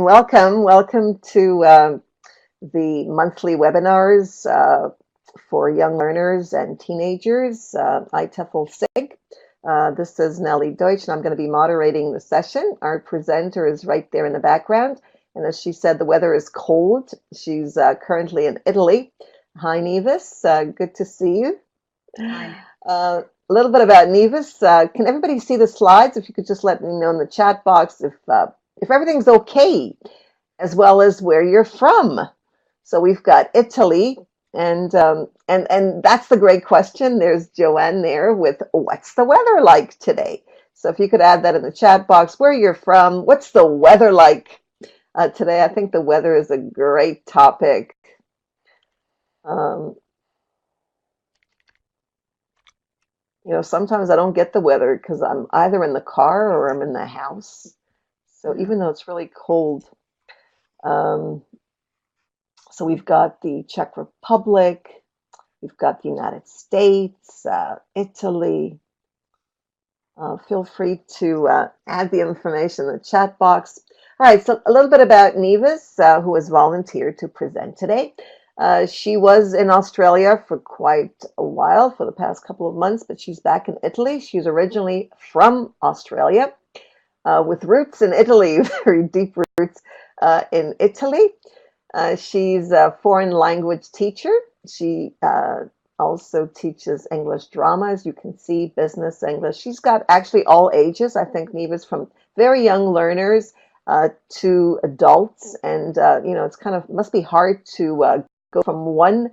welcome to the monthly webinars for young learners and teenagers, IATEFL SIG. This is Nellie Deutsch, and I'm going to be moderating the session. Our presenter is right there in the background, and as she said, the weather is cold. She's currently in Italy. Hi, Nives. Good to see you. Hi. A little bit about Nives. Can everybody see the slides? If you could just let me know in the chat box if everything's okay, as well as where you're from. So we've got Italy, and that's the great question. There's Joanne there with what's the weather like today? So if you could add that in the chat box, where you're from, what's the weather like today? I think the weather is a great topic. You know, sometimes I don't get the weather because I'm either in the car or I'm in the house. So even though it's really cold, so we've got the Czech Republic, we've got the United States, Italy. Feel free to add the information in the chat box. All right, so a little bit about Nives, who has volunteered to present today. She was in Australia for quite a while, for the past couple of months, but she's back in Italy. She's originally from Australia, with roots in Italy, very deep roots in Italy. She's a foreign language teacher. She also teaches English drama, as you can see, business English. She's got actually all ages, I think, Nives, from very young learners to adults. And, you know, it's kind of, must be hard to go from one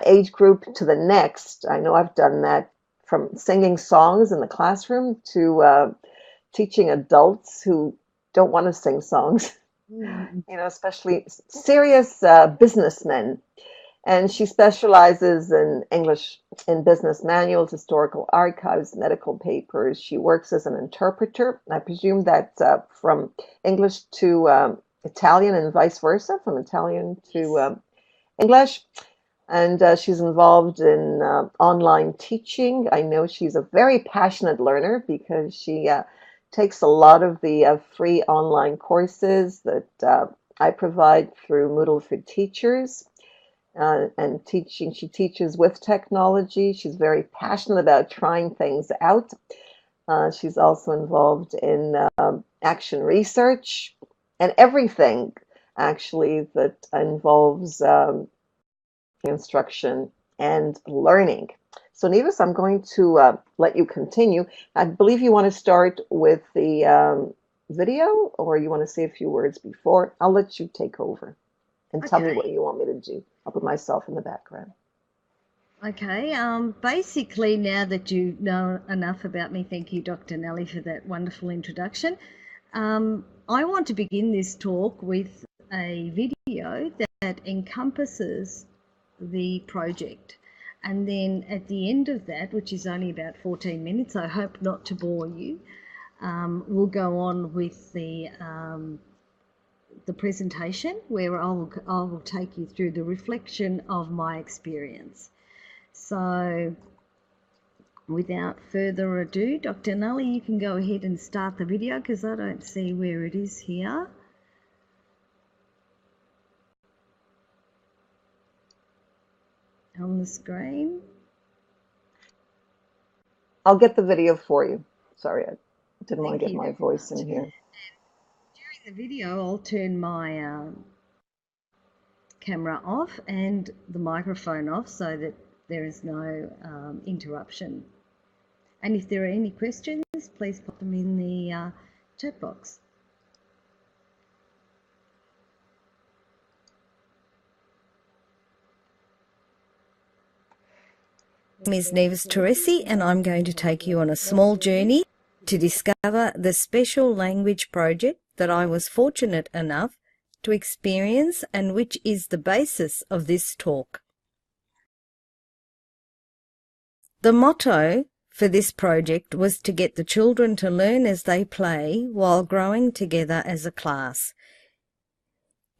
age group to the next. I know I've done that, from singing songs in the classroom to teaching adults who don't want to sing songs, you know, especially serious businessmen. And she specializes in English in business manuals, historical archives, medical papers. She works as an interpreter. I presume that from English to Italian and vice versa, from Italian to English. And she's involved in online teaching. I know she's a very passionate learner because she takes a lot of the free online courses that I provide through Moodle for Teachers. And teaching, she teaches with technology. She's very passionate about trying things out. She's also involved in action research and everything, actually, that involves instruction and learning. So, Nives, I'm going to let you continue. I believe you want to start with the video, or you want to say a few words before. I'll let you take over and tell me what you want me to do. I'll put myself in the background. Okay, basically, now that you know enough about me, thank you, Dr. Nellie, for that wonderful introduction. I want to begin this talk with a video that encompasses the project. And then at the end of that, which is only about 14 minutes, I hope not to bore you, we'll go on with the presentation, where I will take you through the reflection of my experience. So without further ado, Dr. Nellie, you can go ahead and start the video because I don't see where it is here. On the screen. I'll get the video for you. Sorry, I didn't want to get my voice in here. During the video, I'll turn my camera off and the microphone off so that there is no interruption. And if there are any questions, please pop them in the chat box. My name is Nives Torresi, and I'm going to take you on a small journey to discover the special language project that I was fortunate enough to experience and which is the basis of this talk. The motto for this project was to get the children to learn as they play while growing together as a class.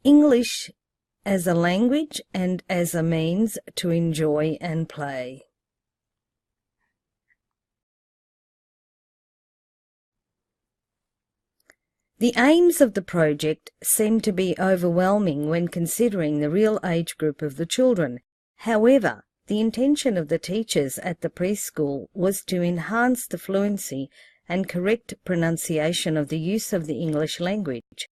English as a language and as a means to enjoy and play. The aims of the project seem to be overwhelming when considering the real age group of the children. However, the intention of the teachers at the preschool was to enhance the fluency and correct pronunciation of the use of the English language,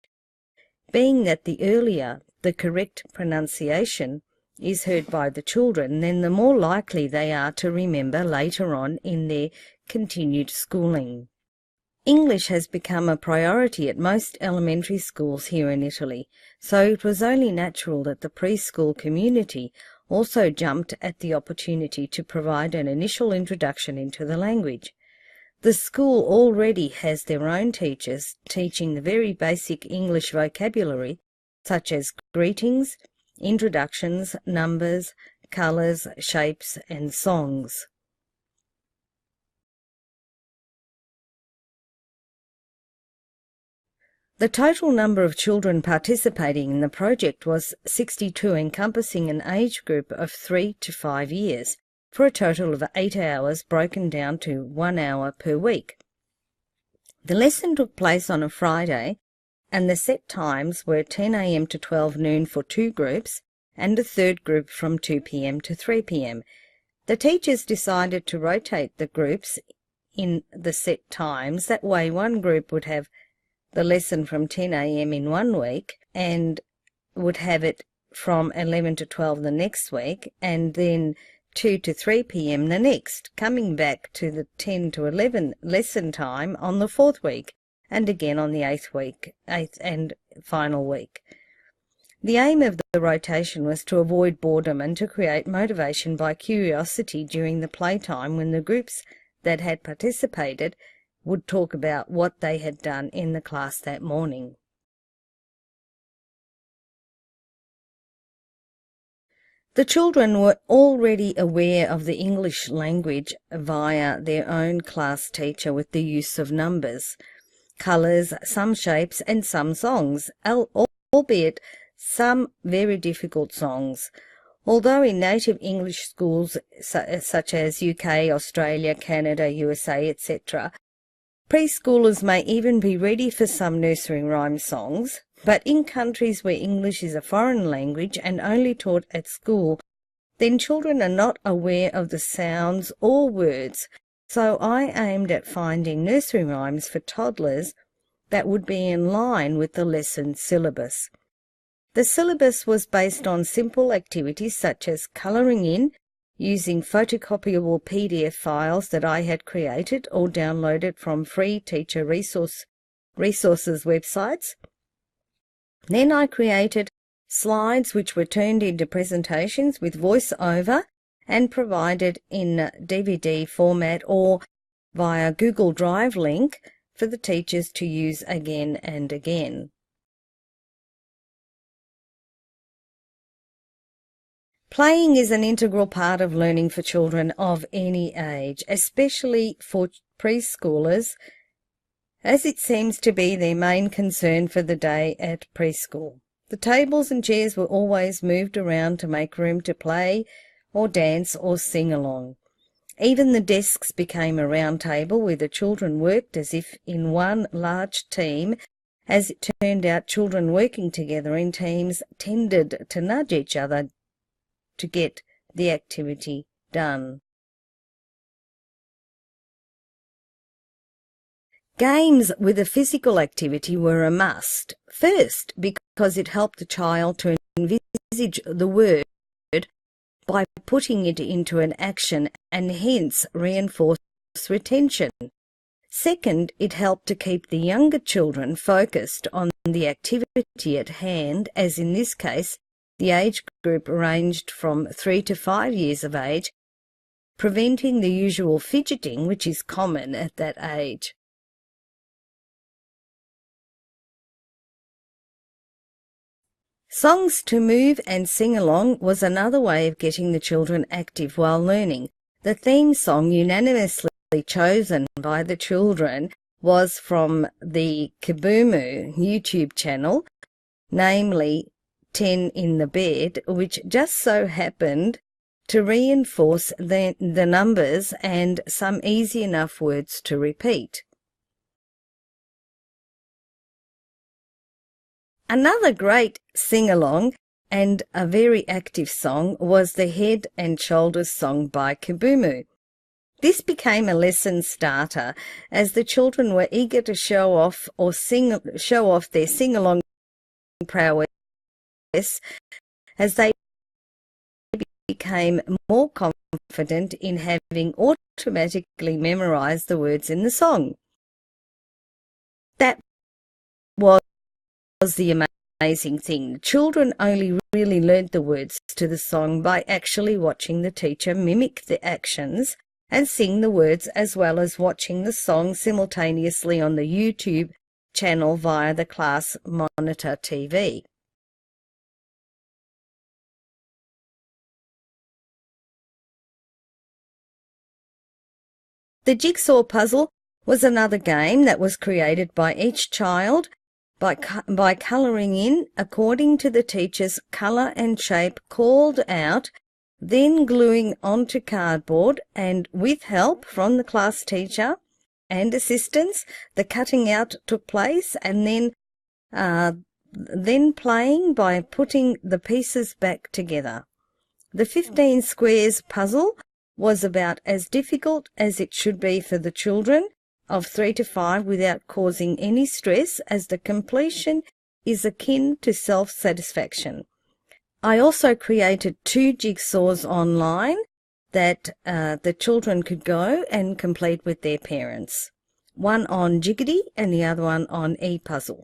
being that the earlier the correct pronunciation is heard by the children, then the more likely they are to remember later on in their continued schooling. English has become a priority at most elementary schools here in Italy, so it was only natural that the preschool community also jumped at the opportunity to provide an initial introduction into the language. The school already has their own teachers teaching the very basic English vocabulary, such as greetings, introductions, numbers, colours, shapes, and songs. The total number of children participating in the project was 62, encompassing an age group of 3 to 5 years, for a total of 8 hours broken down to 1 hour per week. The lesson took place on a Friday, and the set times were 10 a.m. to 12 noon for 2 groups, and a third group from 2 p.m. to 3 p.m. The teachers decided to rotate the groups in the set times. That way one group would have the lesson from 10 a.m. in one week and would have it from 11 to 12 the next week, and then 2 to 3 p.m. the next, coming back to the 10 to 11 lesson time on the 4th week, and again on the 8th and final week. The aim of the rotation was to avoid boredom and to create motivation by curiosity during the playtime, when the groups that had participated would talk about what they had done in the class that morning. The children were already aware of the English language via their own class teacher with the use of numbers, colours, some shapes and some songs, albeit some very difficult songs. Although in native English schools such as UK, Australia, Canada, USA, etc., preschoolers may even be ready for some nursery rhyme songs, but in countries where English is a foreign language and only taught at school, then children are not aware of the sounds or words, so I aimed at finding nursery rhymes for toddlers that would be in line with the lesson syllabus. The syllabus was based on simple activities such as colouring in, using photocopyable PDF files that I had created or downloaded from free teacher resources websites. Then I created slides which were turned into presentations with voiceover and provided in DVD format or via Google Drive link for the teachers to use again and again. Playing is an integral part of learning for children of any age, especially for preschoolers, as it seems to be their main concern for the day at preschool. The tables and chairs were always moved around to make room to play or dance or sing along. Even the desks became a round table where the children worked as if in one large team. As it turned out, children working together in teams tended to nudge each other to get the activity done. Games with a physical activity were a must. First, because it helped the child to envisage the word by putting it into an action and hence reinforce retention. Second, it helped to keep the younger children focused on the activity at hand, as in this case, the age group ranged from 3 to 5 years of age, preventing the usual fidgeting which is common at that age. Songs to move and sing along was another way of getting the children active while learning. The theme song unanimously chosen by the children was from the Kabumu YouTube channel, namely 10 in the Bed, which just so happened to reinforce the numbers and some easy enough words to repeat. Another great sing-along and a very active song was the Head and Shoulders song by Kabumu. This became a lesson starter as the children were eager to show off their sing-along prowess as they became more confident in having automatically memorized the words in the song. That was the amazing thing. Children only really learnt the words to the song by actually watching the teacher mimic the actions and sing the words, as well as watching the song simultaneously on the YouTube channel via the class monitor TV. The Jigsaw Puzzle was another game that was created by each child by colouring in according to the teacher's colour and shape called out, then gluing onto cardboard, and with help from the class teacher and assistants, the cutting out took place, and then playing by putting the pieces back together. The 15 squares puzzle was about as difficult as it should be for the children of 3 to 5 without causing any stress, as the completion is akin to self-satisfaction. I also created 2 jigsaws online that the children could go and complete with their parents. One on Jiggity and the other one on ePuzzle.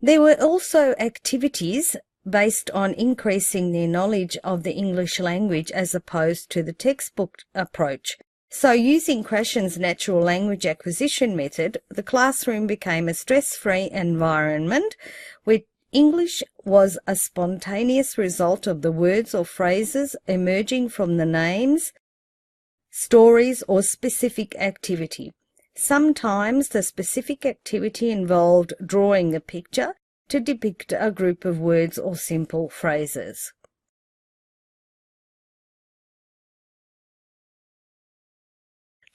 There were also activities based on increasing their knowledge of the English language as opposed to the textbook approach. So using Krashen's natural language acquisition method, the classroom became a stress-free environment where English was a spontaneous result of the words or phrases emerging from the names, stories, or specific activity. Sometimes the specific activity involved drawing a picture to depict a group of words or simple phrases.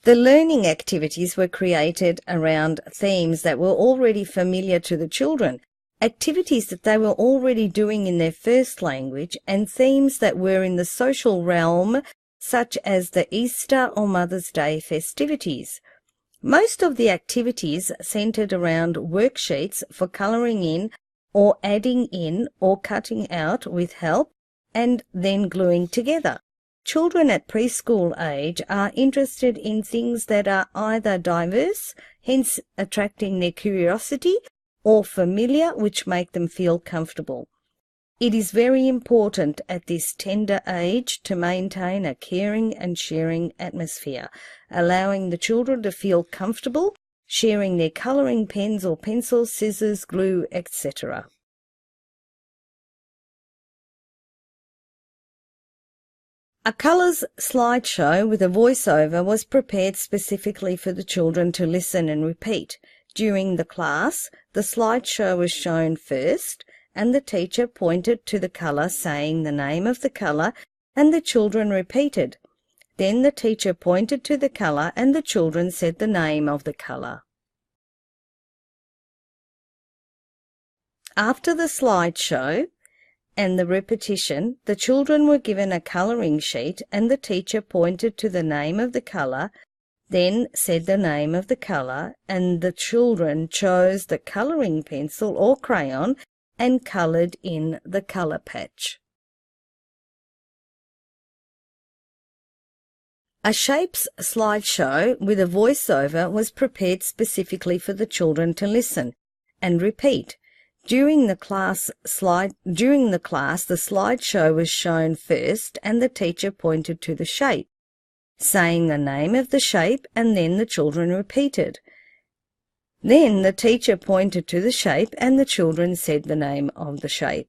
The learning activities were created around themes that were already familiar to the children, activities that they were already doing in their first language, and themes that were in the social realm, such as the Easter or Mother's Day festivities. Most of the activities centred around worksheets for colouring in or adding in or cutting out with help and then gluing together. Children at preschool age are interested in things that are either diverse, hence attracting their curiosity, or familiar, which make them feel comfortable. It is very important at this tender age to maintain a caring and sharing atmosphere, allowing the children to feel comfortable sharing their colouring pens or pencils, scissors, glue, etc. A colours slideshow with a voiceover was prepared specifically for the children to listen and repeat. During the class, the slideshow was shown first, and the teacher pointed to the colour saying the name of the colour, and the children repeated. Then the teacher pointed to the colour and the children said the name of the colour. After the slideshow and the repetition, the children were given a colouring sheet and the teacher pointed to the name of the colour, then said the name of the colour, and the children chose the colouring pencil or crayon and coloured in the colour patch. A shapes slideshow with a voiceover was prepared specifically for the children to listen and repeat. During the class, the slideshow was shown first and the teacher pointed to the shape, saying the name of the shape, and then the children repeated. Then the teacher pointed to the shape and the children said the name of the shape.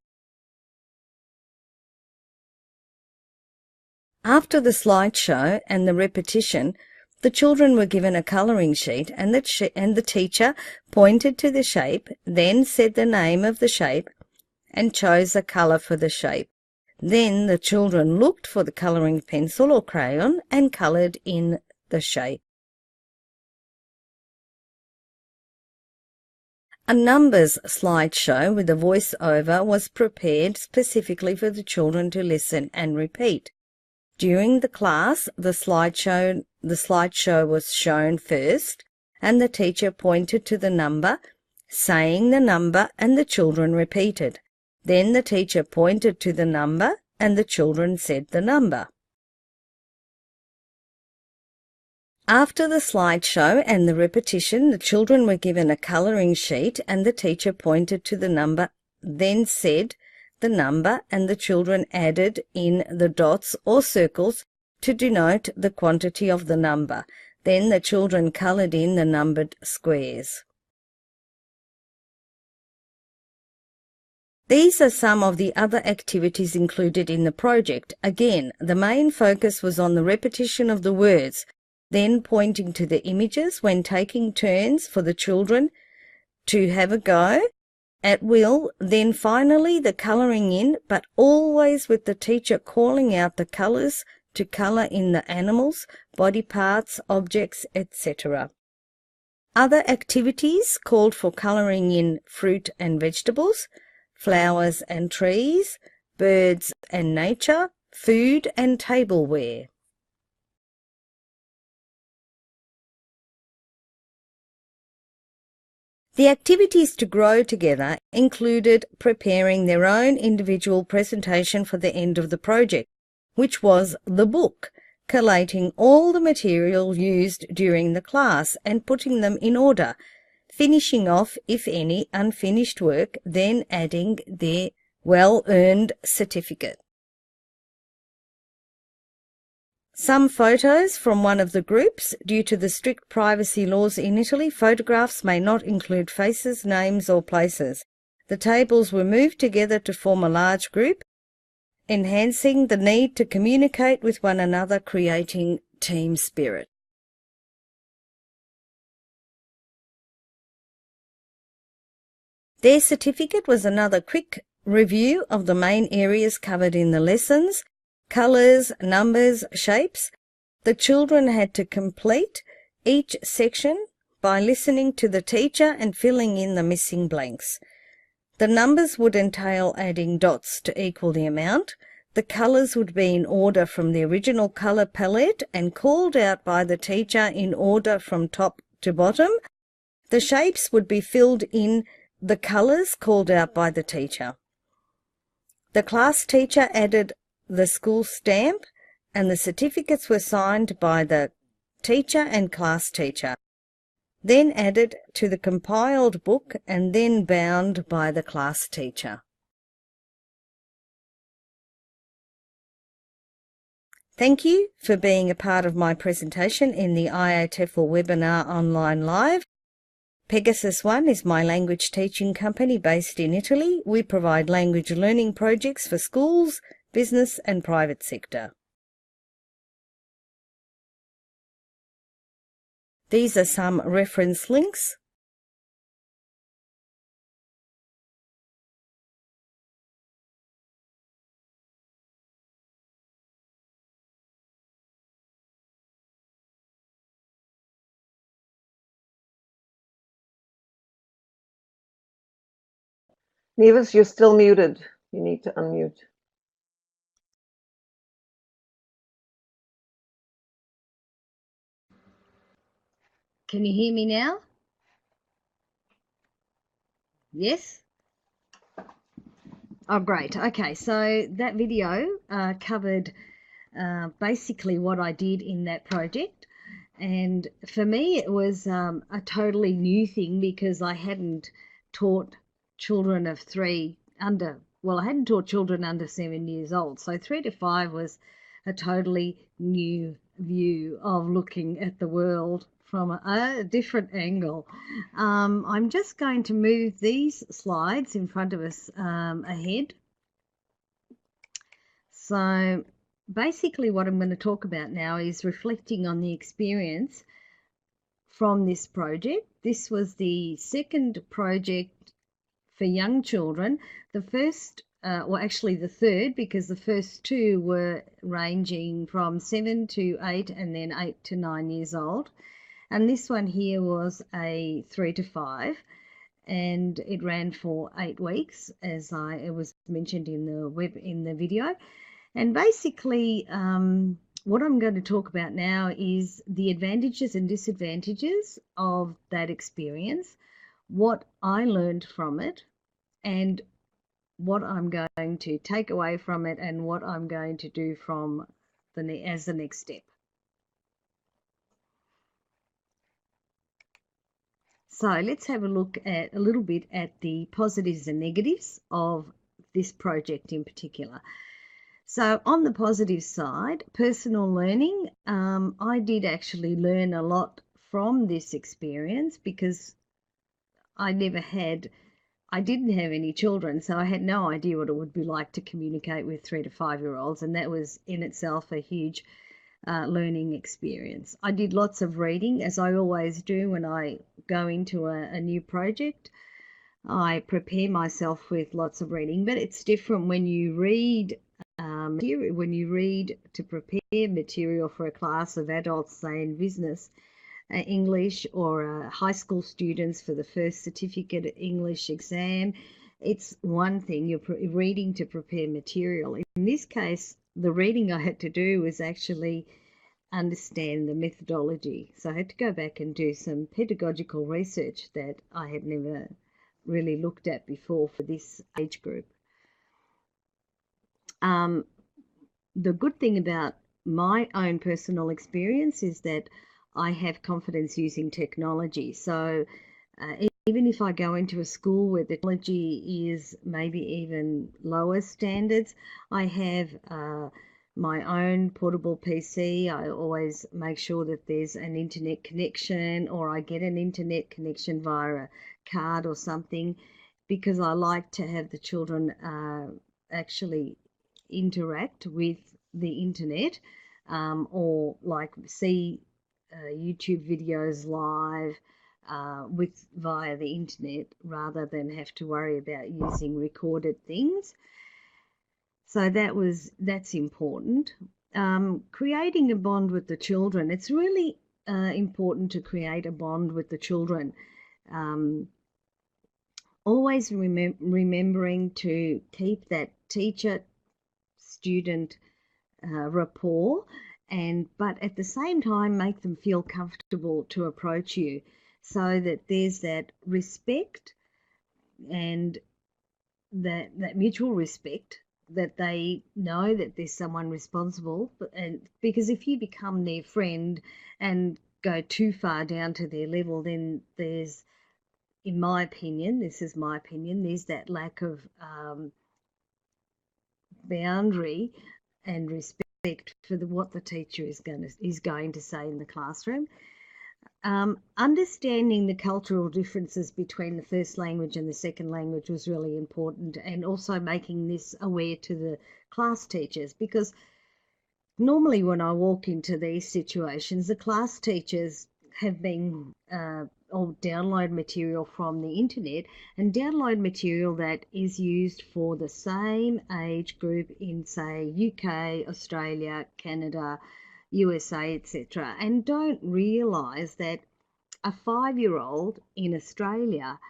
After the slideshow and the repetition, the children were given a colouring sheet and the teacher pointed to the shape, then said the name of the shape and chose a colour for the shape. Then the children looked for the colouring pencil or crayon and coloured in the shape. A numbers slideshow with a voiceover was prepared specifically for the children to listen and repeat. During the class, the slideshow was shown first, and the teacher pointed to the number, saying the number, and the children repeated. Then the teacher pointed to the number, and the children said the number. After the slideshow and the repetition, the children were given a colouring sheet, and the teacher pointed to the number, then said the number, and the children added in the dots or circles to denote the quantity of the number. Then the children coloured in the numbered squares. These are some of the other activities included in the project. Again, the main focus was on the repetition of the words, then pointing to the images when taking turns for the children to have a go at will, then finally the colouring in, but always with the teacher calling out the colours to colour in the animals, body parts, objects, etc. Other activities called for colouring in fruit and vegetables, flowers and trees, birds and nature, food and tableware. The activities to grow together included preparing their own individual presentation for the end of the project, which was the book, collating all the material used during the class and putting them in order, finishing off, if any, unfinished work, then adding their well-earned certificate. Some photos from one of the groups. Due to the strict privacy laws in Italy, photographs may not include faces, names or places. The tables were moved together to form a large group, enhancing the need to communicate with one another, creating team spirit. Their certificate was another quick review of the main areas covered in the lessons: colours, numbers, shapes. The children had to complete each section by listening to the teacher and filling in the missing blanks. The numbers would entail adding dots to equal the amount. The colours would be in order from the original colour palette and called out by the teacher in order from top to bottom. The shapes would be filled in the colours called out by the teacher. The class teacher added the school stamp, and the certificates were signed by the teacher and class teacher, then added to the compiled book and then bound by the class teacher. Thank you for being a part of my presentation in the IATEFL webinar online live. Pegasus One is my language teaching company based in Italy. We provide language learning projects for schools, business and private sector. These are some reference links. Nives, you're still muted. You need to unmute. Can you hear me now? Yes? Oh, great. Okay, so that video covered basically what I did in that project. And for me, it was a totally new thing because I hadn't taught children of I hadn't taught children under 7 years old. So 3 to 5 was a totally new view of looking at the world from a different angle. I'm just going to move these slides in front of us ahead. So basically what I'm going to talk about now is reflecting on the experience from this project. This was the second project for young children. The first, actually the third, because the first two were ranging from 7 to 8 and then 8 to 9 years old. And this one here was a 3 to 5. and it ran for 8 weeks, as it was mentioned in the video. And basically, what I'm going to talk about now is the advantages and disadvantages of that experience, what I learned from it, and what I'm going to take away from it, and what I'm going to do as the next step. So let's have a look at a little bit at the positives and negatives of this project in particular. So on the positive side, personal learning, I did actually learn a lot from this experience because I didn't have any children, so I had no idea what it would be like to communicate with 3 to 5-year-olds, and that was in itself a huge learning experience. I did lots of reading, as I always do when I go into a new project. I prepare myself with lots of reading, but it's different when you read to prepare material for a class of adults, say in business, English, or high school students for the first certificate English exam. It's one thing, you're reading to prepare material. In this case, the reading I had to do was actually understand the methodology. So I had to go back and do some pedagogical research that I had never really looked at before for this age group. The good thing about my own personal experience is that I have confidence using technology. So even if I go into a school where the technology is maybe even lower standards, I have my own portable PC. I always make sure that there's an internet connection, or I get an internet connection via a card or something, because I like to have the children actually interact with the internet, or like see YouTube videos live via the internet, rather than have to worry about using recorded things. So that's important. Creating a bond with the children. It's really important to create a bond with the children. Always remembering to keep that teacher-student rapport, but at the same time make them feel comfortable to approach you, so that there's that respect and that mutual respect, that they know that there's someone responsible. And because if you become their friend and go too far down to their level, then there's, in my opinion, this is my opinion, there's that lack of boundary and respect for what the teacher is going to say in the classroom. Understanding the cultural differences between the first language and the second language was really important, and also making this aware to the class teachers, because normally when I walk into these situations, the class teachers have been or download material from the internet, and download material that is used for the same age group in, say, UK, Australia, Canada, USA, etc., and don't realise that a 5-year-old in Australia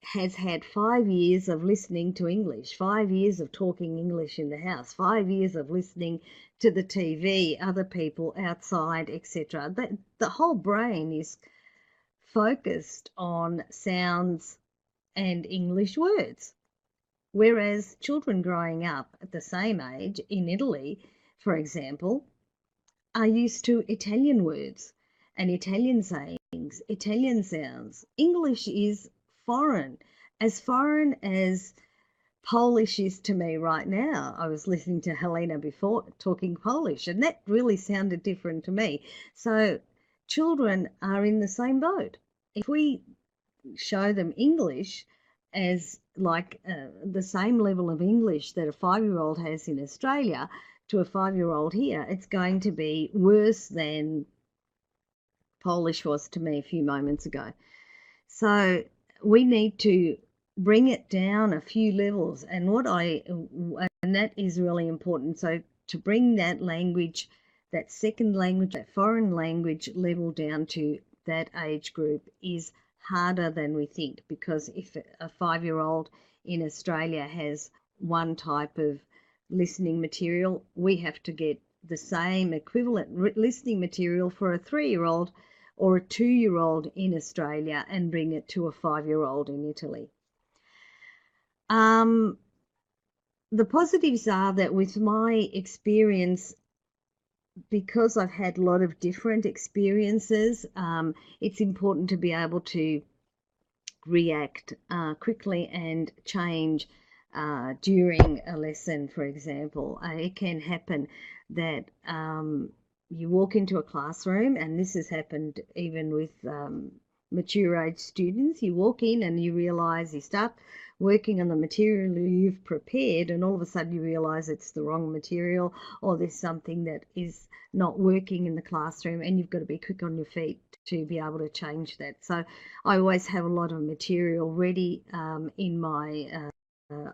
has had 5 years of listening to English, 5 years of talking English in the house, 5 years of listening to the TV, other people outside, etc. The whole brain is focused on sounds and English words. Whereas children growing up at the same age in Italy, for example, are used to Italian words and Italian sayings, Italian sounds. English is foreign as Polish is to me right now. I was listening to Helena before talking Polish, and that really sounded different to me. So children are in the same boat. If we show them English as like the same level of English that a 5-year-old has in Australia to a 5-year-old here, it's going to be worse than Polish was to me a few moments ago. So we need to bring it down a few levels, and that is really important. So to bring that language, that second language, that foreign language level down to that age group is harder than we think, because if a 5-year-old in Australia has one type of listening material, we have to get the same equivalent listening material for a 3-year-old or a 2-year-old in Australia and bring it to a 5-year-old in Italy. The positives are that with my experience, because I've had a lot of different experiences, it's important to be able to react quickly and change during a lesson, for example. It can happen that you walk into a classroom, and this has happened even with mature age students. You walk in and you realise, you start working on the material you've prepared, and all of a sudden you realise it's the wrong material, or there's something that is not working in the classroom, and you've got to be quick on your feet to be able to change that. So I always have a lot of material ready in my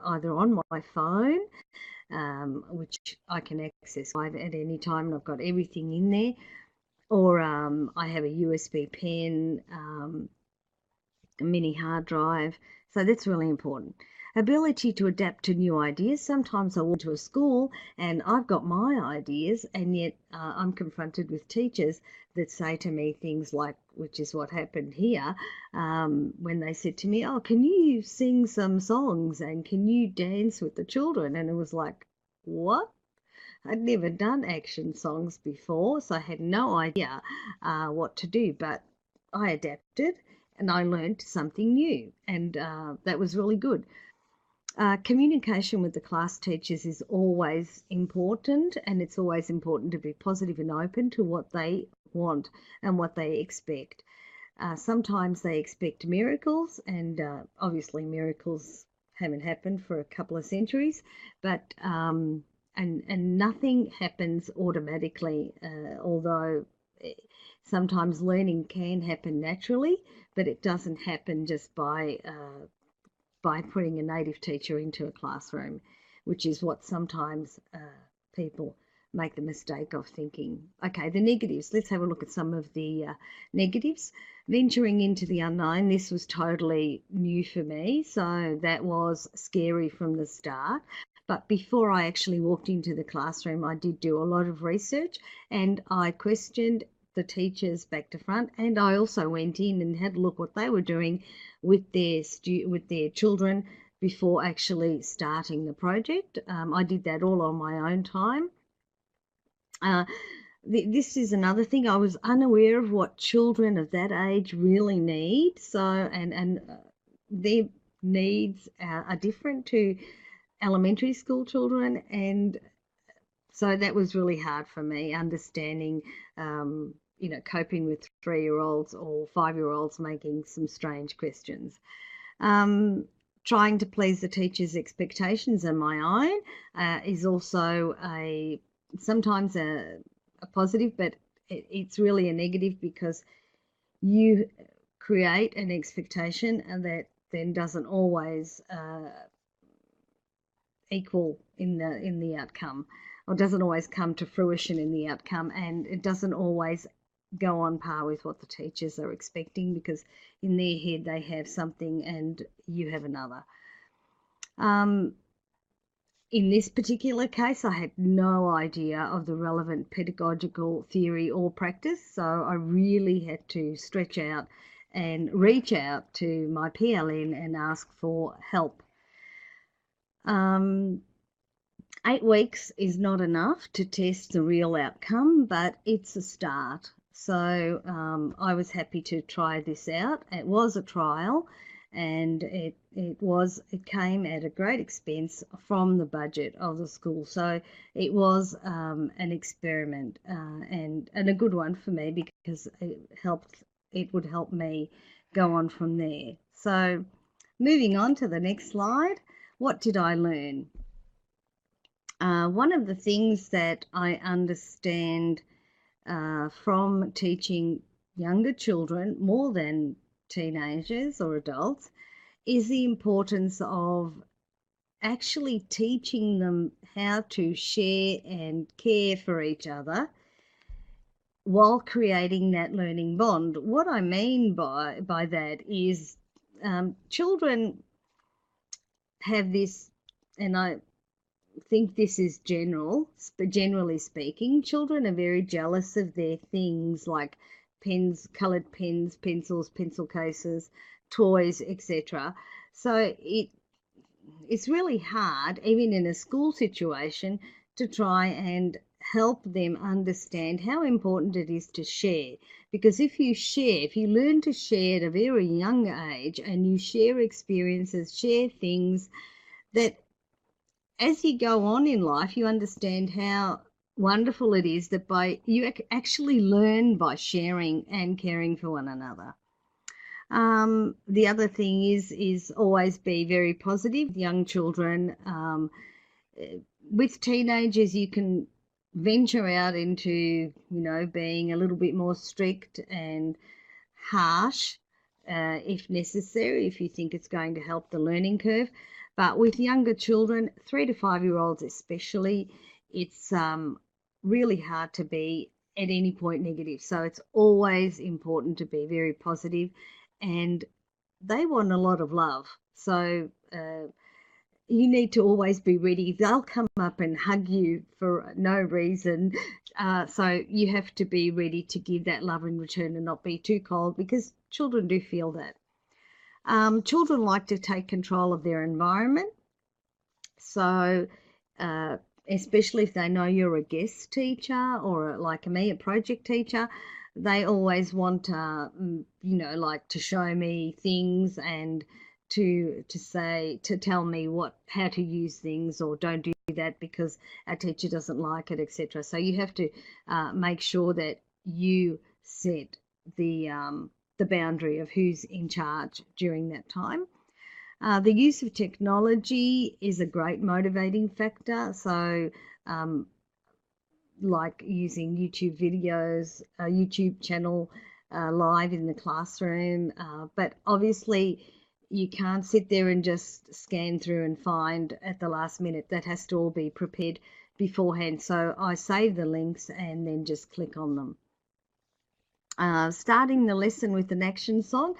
either on my phone, which I can access live at any time, and I've got everything in there, or I have a USB pen, a mini hard drive. So that's really important. Ability to adapt to new ideas. Sometimes I walk to a school and I've got my ideas, and yet I'm confronted with teachers that say to me things like, which is what happened here, when they said to me, oh, can you sing some songs and can you dance with the children? And it was like, what? I'd never done action songs before, so I had no idea what to do, but I adapted and I learned something new, and that was really good. Communication with the class teachers is always important, and it's always important to be positive and open to what they want and what they expect. Sometimes they expect miracles, and obviously miracles haven't happened for a couple of centuries, but and nothing happens automatically, although sometimes learning can happen naturally, but it doesn't happen just by putting a native teacher into a classroom, which is what sometimes people make the mistake of thinking. Okay, the negatives. Let's have a look at some of the negatives. Venturing into the unknown. This was totally new for me, so that was scary from the start. But before I actually walked into the classroom, I did do a lot of research, and I questioned the teachers back to front, and I also went in and had a look what they were doing with their children before actually starting the project. I did that all on my own time. This is another thing. I was unaware of what children of that age really need. So, and their needs are different to elementary school children, and so that was really hard for me, understanding, coping with 3-year-olds or 5-year-olds making some strange questions. Trying to please the teacher's expectations and my own is also sometimes a positive, but it's really a negative, because you create an expectation and that then doesn't always equal in the outcome, or doesn't always come to fruition in the outcome, and it doesn't always go on par with what the teachers are expecting, because in their head they have something and you have another. In this particular case, I had no idea of the relevant pedagogical theory or practice, so I really had to stretch out and reach out to my PLN and ask for help. 8 weeks is not enough to test the real outcome, but it's a start. So I was happy to try this out. It was a trial, and it came at a great expense from the budget of the school. So it was an experiment, and a good one for me, because it would help me go on from there. So moving on to the next slide. What did I learn? One of the things that I understand from teaching younger children, more than teenagers or adults, is the importance of actually teaching them how to share and care for each other while creating that learning bond. What I mean by that is children have this, and I think this is generally speaking, children are very jealous of their things like pens, coloured pens, pencils, pencil cases, toys, etc. So it's really hard, even in a school situation, to try and help them understand how important it is to share. Because if you learn to share at a very young age, and you share experiences, share things, that as you go on in life, you understand how wonderful it is that you actually learn by sharing and caring for one another. The other thing is always be very positive. Young children, with teenagers, you can venture out into, being a little bit more strict and harsh, if necessary, if you think it's going to help the learning curve. But with younger children, 3 to 5 year olds especially, it's really hard to be at any point negative. So it's always important to be very positive, and they want a lot of love. So you need to always be ready. They'll come up and hug you for no reason. So you have to be ready to give that love in return and not be too cold, because children do feel that. Children like to take control of their environment. So especially if they know you're a guest teacher or, like me, a project teacher, they always want, like to show me things and to tell me how to use things, or don't do that because our teacher doesn't like it, etc. So you have to make sure that you set the boundary of who's in charge during that time. The use of technology is a great motivating factor. So like using YouTube videos, a YouTube channel live in the classroom, but obviously you can't sit there and just scan through and find at the last minute. That has to all be prepared beforehand. So I save the links and then just click on them. Starting the lesson with an action song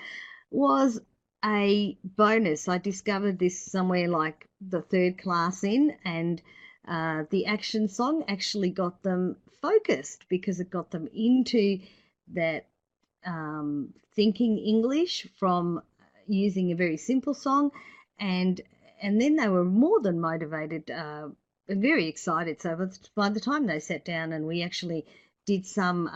was a bonus. I discovered this somewhere like the 3rd class in, and the action song actually got them focused, because it got them into that thinking English from using a very simple song, and then they were more than motivated and very excited. So by the time they sat down and we actually did some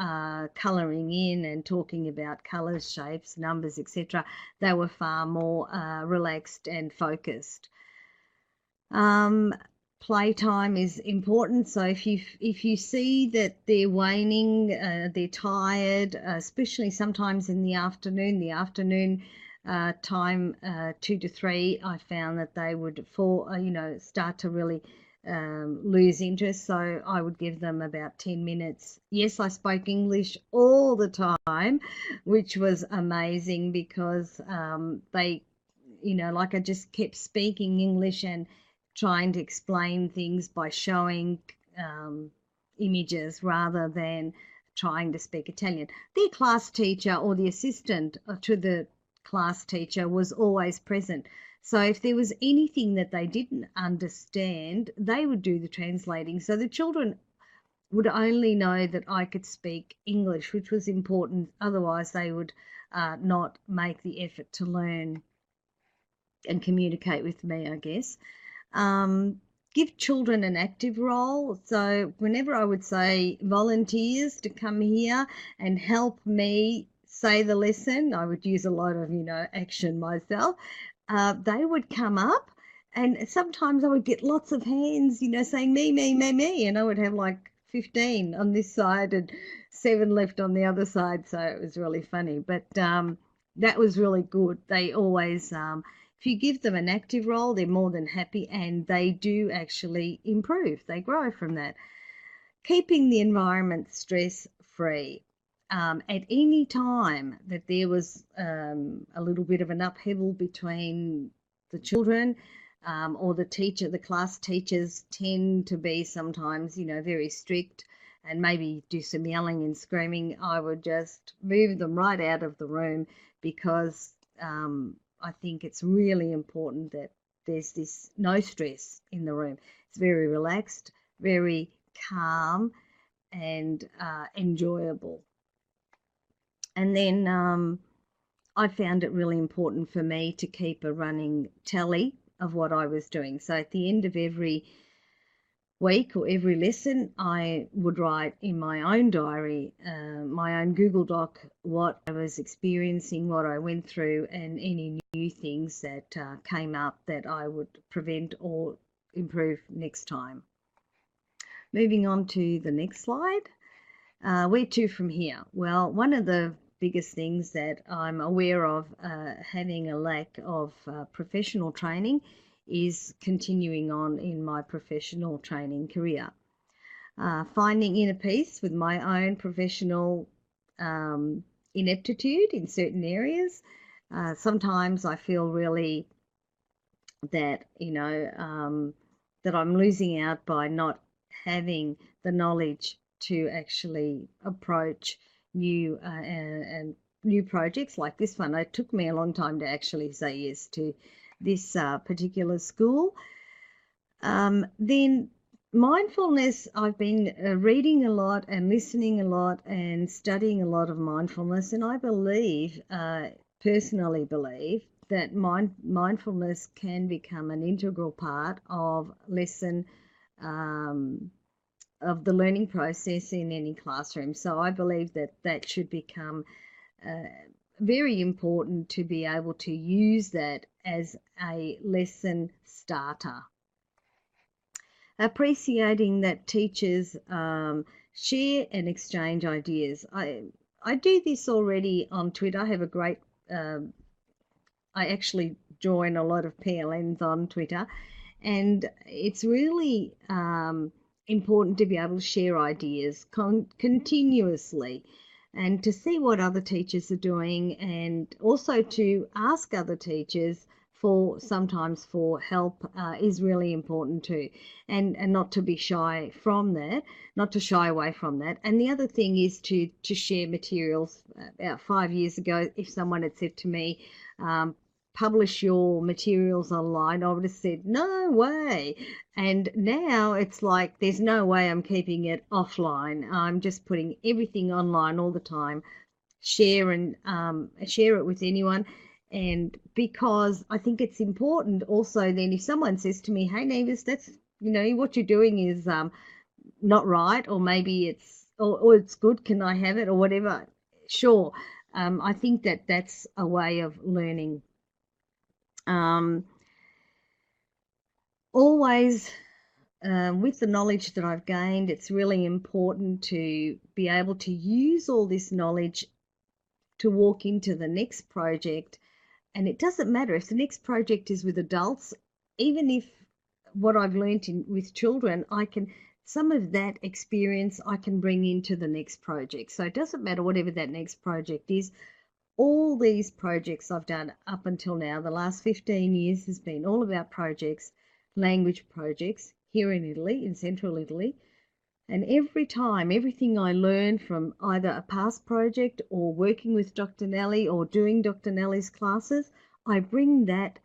colouring in and talking about colours, shapes, numbers, etc., they were far more relaxed and focused. Playtime is important. So if you see that they're waning, they're tired, especially sometimes in the afternoon time, 2 to 3, I found that they would start to really lose interest. So I would give them about 10 minutes. Yes, I spoke English all the time, which was amazing, because they, I just kept speaking English and trying to explain things by showing images rather than trying to speak Italian. Their class teacher or the assistant to the class teacher was always present. So if there was anything that they didn't understand, they would do the translating. So the children would only know that I could speak English, which was important. Otherwise, they would not make the effort to learn and communicate with me, I guess. Give children an active role. So whenever I would say volunteers to come here and help me say the lesson, I would use a lot of, action myself. They would come up, and sometimes I would get lots of hands, saying me, me, me, me, and I would have like 15 on this side and 7 left on the other side. So it was really funny, but that was really good. They always, if you give them an active role, they're more than happy, and they do actually improve. They grow from that. Keeping the environment stress-free. At any time that there was a little bit of an upheaval between the children or the teacher, the class teachers tend to be sometimes, very strict and maybe do some yelling and screaming, I would just move them right out of the room, because I think it's really important that there's this no stress in the room. It's very relaxed, very calm, and enjoyable. And then I found it really important for me to keep a running tally of what I was doing. So at the end of every week or every lesson, I would write in my own diary, my own Google Doc, what I was experiencing, what I went through, and any new things that came up that I would prevent or improve next time. Moving on to the next slide. Where to from here? Well, one of the biggest things that I'm aware of having a lack of professional training is continuing on in my professional training career. Finding inner peace with my own professional ineptitude in certain areas. Sometimes I feel really that, that I'm losing out by not having the knowledge to actually approach new and new projects like this one. It took me a long time to actually say yes to this particular school. Then mindfulness, I've been reading a lot and listening a lot and studying a lot of mindfulness, and I believe, personally believe, that mindfulness can become an integral part of lesson of the learning process in any classroom. So I believe that that should become very important to be able to use that as a lesson starter. Appreciating that teachers share and exchange ideas. I do this already on Twitter. I have a great, I actually join a lot of PLNs on Twitter, and it's really important to be able to share ideas continuously, and to see what other teachers are doing, and also to ask other teachers sometimes for help is really important too, and not to be shy from that, not to shy away from that. And the other thing is to share materials. About 5 years ago, if someone had said to me, publish your materials online, I would have said, no way. And now it's like, there's no way I'm keeping it offline. I'm just putting everything online all the time. Share it with anyone. And because I think it's important also, then if someone says to me, hey Nives, that's, what you're doing is not right, or maybe it's, or it's good, can I have it, or whatever, sure. I think that that's a way of learning. Always with the knowledge that I've gained, it's really important to be able to use all this knowledge to walk into the next project. And it doesn't matter if the next project is with adults, even if what I've learned with children, some of that experience I can bring into the next project. So it doesn't matter whatever that next project is. All these projects I've done up until now, the last 15 years, has been all about projects, language projects here in Italy, in central Italy. And every time, everything I learn from either a past project or working with Dr. Nellie or doing Dr. Nellie's classes, I bring that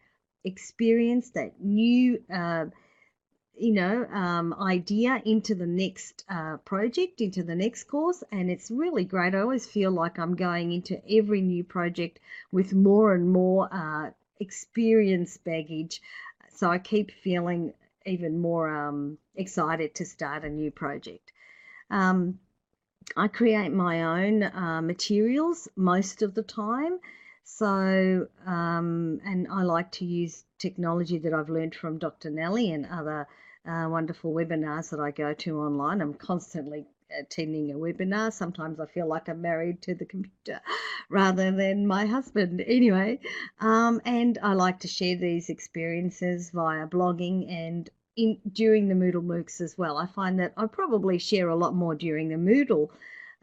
experience, that new idea into the next project, into the next course, and it's really great. I always feel like I'm going into every new project with more and more experience baggage, so I keep feeling even more excited to start a new project. I create my own materials most of the time. So, and I like to use technology that I've learned from Dr. Nellie and other wonderful webinars that I go to online. I'm constantly attending a webinar. Sometimes I feel like I'm married to the computer rather than my husband. Anyway, and I like to share these experiences via blogging and during the Moodle Moocs as well. I find that I probably share a lot more during the Moodle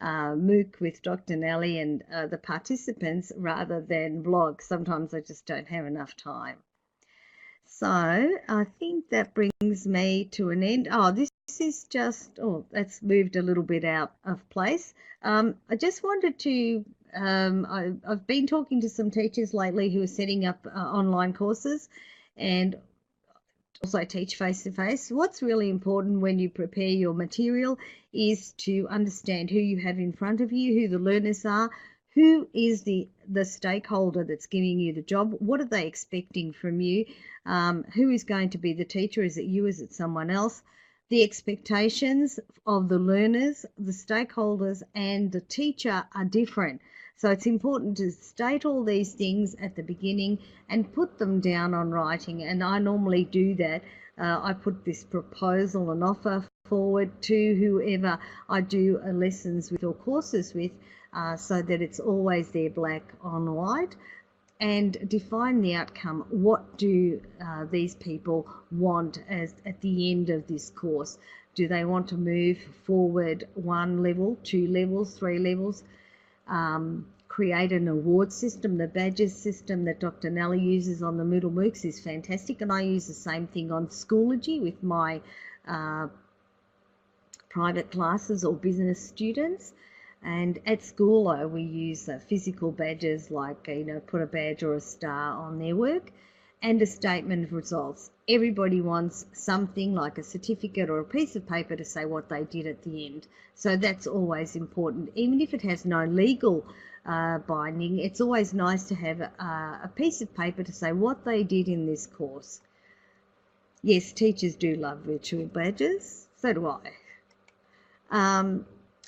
Mooc with Dr. Nellie and the participants rather than blog. Sometimes I just don't have enough time. So I think that brings me to an end. Oh, this is just, oh, that's moved a little bit out of place. I just wanted to, I've been talking to some teachers lately who are setting up online courses and also teach face-to-face. What's really important when you prepare your material is to understand who you have in front of you, who the learners are, who is the stakeholder that's giving you the job, what are they expecting from you, who is going to be the teacher, is it you, is it someone else, the expectations of the learners, the stakeholders and the teacher are different. So it's important to state all these things at the beginning and put them down on writing. And I normally do that. I put this proposal and offer forward to whoever I do lessons with or courses with, so that it's always there black on white, and define the outcome. What do these people want at the end of this course? Do they want to move forward 1 level, 2 levels, 3 levels? Create an award system. The badges system that Dr. Nellie uses on the Moodle Moocs is fantastic, and I use the same thing on Schoology with my private classes or business students. And at school, we use physical badges, like, put a badge or a star on their work, and a statement of results. Everybody wants something like a certificate or a piece of paper to say what they did at the end. So that's always important. Even if it has no legal binding, it's always nice to have a piece of paper to say what they did in this course. Yes, teachers do love virtual badges. So do I.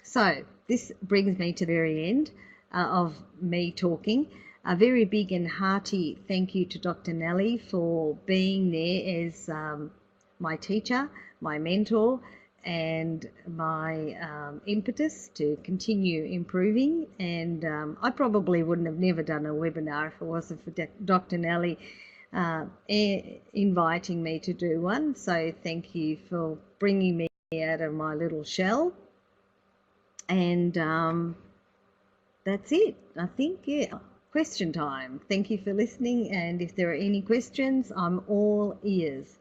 So this brings me to the very end of me talking. A very big and hearty thank you to Dr. Nellie for being there as my teacher, my mentor, and my impetus to continue improving. And I probably wouldn't have never done a webinar if it wasn't for Dr. Nellie inviting me to do one. So thank you for bringing me out of my little shell. And that's it, I think. Yeah. Question time. Thank you for listening, and if there are any questions, I'm all ears.